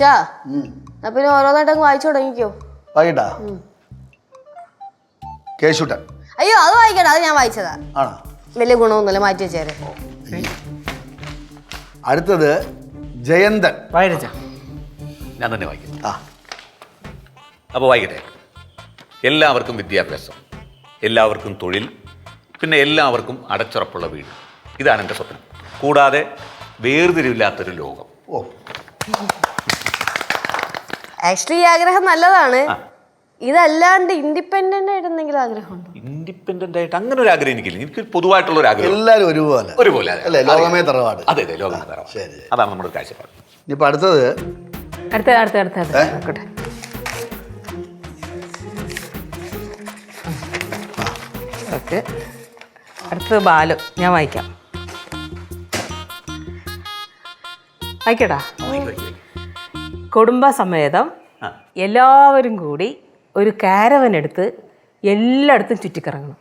ചാ പിന്നെ ഓരോന്നായിട്ടങ്ങ് വായിച്ചു തുടങ്ങിക്കോ. വായിട്ടാ കേശുട്ടൻ. അയ്യോ അത് വായിക്കണ്ട, അത് ഞാൻ വായിച്ചതാ. ആണോ? വലിയ ഗുണമൊന്നുമില്ല, മാറ്റി വെച്ചേരെ. അടുത്തത് ജയന്തൻ. ഞാൻ തന്നെ വായിക്കും. അപ്പോൾ വായിക്കട്ടെ. എല്ലാവർക്കും വിദ്യാഭ്യാസം, എല്ലാവർക്കും തൊഴിൽ, പിന്നെ എല്ലാവർക്കും അടച്ചുറപ്പുള്ള വീട്. ഇതാണ് എൻ്റെ സ്വപ്നം. കൂടാതെ വേർതിരിവില്ലാത്തൊരു ലോകം. ഓ, ആക്ച്വലി ഈ ആഗ്രഹം നല്ലതാണ്. ഇതല്ലാണ്ട് ഇൻഡിപെൻഡന്റ് ആയിട്ട് എന്തെങ്കിലും ആഗ്രഹമുണ്ടോ? ഇൻഡിപെൻഡന്റ് ആയിട്ട് അങ്ങനെ ഒരു ആഗ്രഹം എനിക്കില്ല. എനിക്ക് പൊതുവായിട്ടുള്ള ഒരു ആഗ്രഹം. എല്ലാവരും ഒരുപോലെ അല്ലേ? ലോകമേ തറവാട്. അതെ അതെ, ലോകമേ തറവാട്. ശരി, അതാണ് നമ്മുടെ കാഴ്ചപ്പാട്. ഇനിയിപ്പോ അടുത്തത് അടുത്തത് ബാലു. ഞാൻ വായിക്കാം. വായിക്കട്ടാ. കുടുംബസമേതം എല്ലാവരും കൂടി ഒരു കാരവൻ എടുത്ത് എല്ലായിടത്തും ചുറ്റിക്കറങ്ങണം.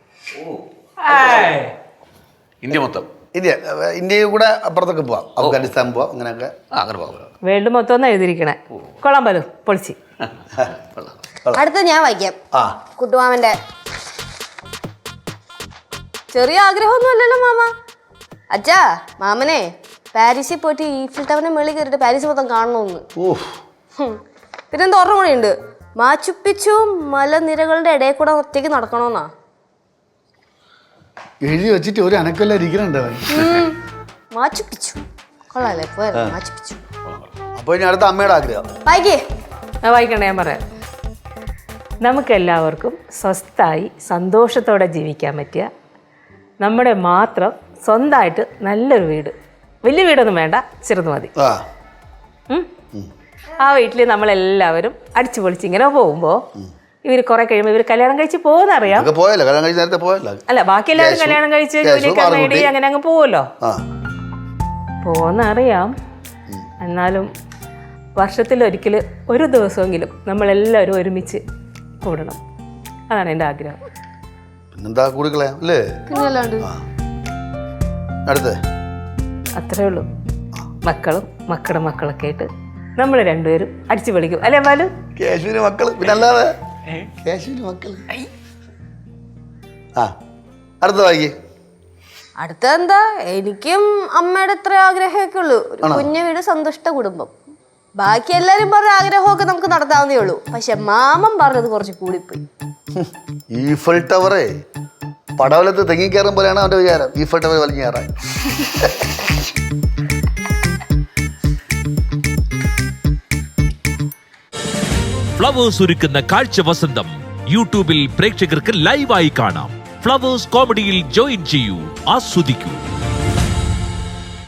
ഇന്ത്യ മൊത്തം. ഇന്ത്യയിൽ കൂടെ അപ്പുറത്തൊക്കെ പോവാം, അഫ്ഗാനിസ്ഥാൻ പോവാം, അങ്ങനെയൊക്കെ. അങ്ങനെ പോകാം. വേൾഡ് മൊത്തം ഒന്ന് എഴുതിയിരിക്കണേ. കൊള്ളാം ബാലു, പൊളിച്ച്. അടുത്ത ഞാൻ വായിക്കാം. കുട്ടുമാമന്റെ ചെറിയ ആഗ്രഹമൊന്നും അല്ലല്ലോ മാമ. അച്ഛാ, മാമനെ പാരീസിൽ പോയിട്ട് ഈഫിൽ ടവറിന്റെ മേളിൽ കയറിയിട്ട് പാരീസ് മൊത്തം കാണണമെന്ന്. പിന്നെന്താ ഓർമ്മ കൂടെ ഉണ്ട്, മാച്ചുപ്പിച്ചു മലനിരകളുടെ ഇടയിൽ കൂടെ ഒറ്റയ്ക്ക് നടക്കണമെന്നാ എഴുതി വെച്ചിട്ട് ഒരു അനക്കല്ല ഇരിക്കുന്നുണ്ട്. മാച്ചുപ്പിച്ചു കൊള്ളാല്ലേ? മാച്ചുപ്പിച്ചു. അപ്പൊ ഇനി അടുത്ത അമ്മയുടെ ആഗ്രഹം വായിക്കേ. വായിക്കണ്ടേ? ഞാൻ പറയാം. നമുക്കെല്ലാവർക്കും സ്വസ്ഥായി സന്തോഷത്തോടെ ജീവിക്കാൻ പറ്റിയ നമ്മുടെ മാത്രം സ്വന്തമായിട്ട് നല്ലൊരു വീട്. വലിയ വീടൊന്നും വേണ്ട, ചെറുത് മതി. ആ വീട്ടിൽ നമ്മളെല്ലാവരും അടിച്ചു പൊളിച്ച് ഇങ്ങനെ പോകുമ്പോൾ ഇവർ കുറെ കഴിയുമ്പോൾ ഇവർ കല്യാണം കഴിച്ച് പോകുന്നറിയാം. അല്ല, ബാക്കി എല്ലാവരും കല്യാണം കഴിച്ച് ജോലിയൊക്കെ നേടി അങ്ങനെ അങ്ങ് പോവുമല്ലോ. പോകുന്നറിയാം. എന്നാലും വർഷത്തിലൊരിക്കൽ ഒരു ദിവസമെങ്കിലും നമ്മളെല്ലാവരും ഒരുമിച്ച് കൂടണം. അതാണ് എൻ്റെ ആഗ്രഹം. പിന്നെന്താ കൂടിക്കളയാം അല്ലേ? അത്രേ ഉള്ളൂ. മക്കളും മക്കളുടെ മക്കളൊക്കെ ആയിട്ട് നമ്മൾ രണ്ടുപേരും അടിച്ചു പൊളിക്കും അല്ലേ ബാലു? കേശുവിന് മക്കള്, പിന്നല്ലാതെ കേശുവിന് മക്കള്. അടുത്ത വായിക്കേ. അടുത്ത എന്താ, എനിക്കും അമ്മയുടെ ഇത്ര ആഗ്രഹമൊക്കെ ഉള്ളൂ. ഒരു കുഞ്ഞു വീട്, സന്തുഷ്ട കുടുംബം. ബാക്കി എല്ലാരും പറഞ്ഞ ആഗ്രഹമൊക്കെ നമുക്ക് നടത്താവുന്നേ ഉള്ളൂ. പക്ഷെ മാമൻ പറഞ്ഞത് കുറച്ച് കൂടിപ്പോയി. ഈഫൽ ടവറേ പടവലത്ത് തെങ്ങിക്കയറും പോലെയാണ് അവന്റെ വിചാരം. ഈഫൽ ടവർ വലിഞ്ഞു കയറാൻ. ഫ്ലവേഴ്സ് ഒരുക്കുന്ന കാഴ്ച വസന്തം യൂട്യൂബിൽ പ്രേക്ഷകർക്ക് ലൈവായി കാണാം. ഫ്ലവേഴ്സ് കോമഡിയിൽ ജോയിൻ ചെയ്യൂ, ആസ്വദിക്കൂ.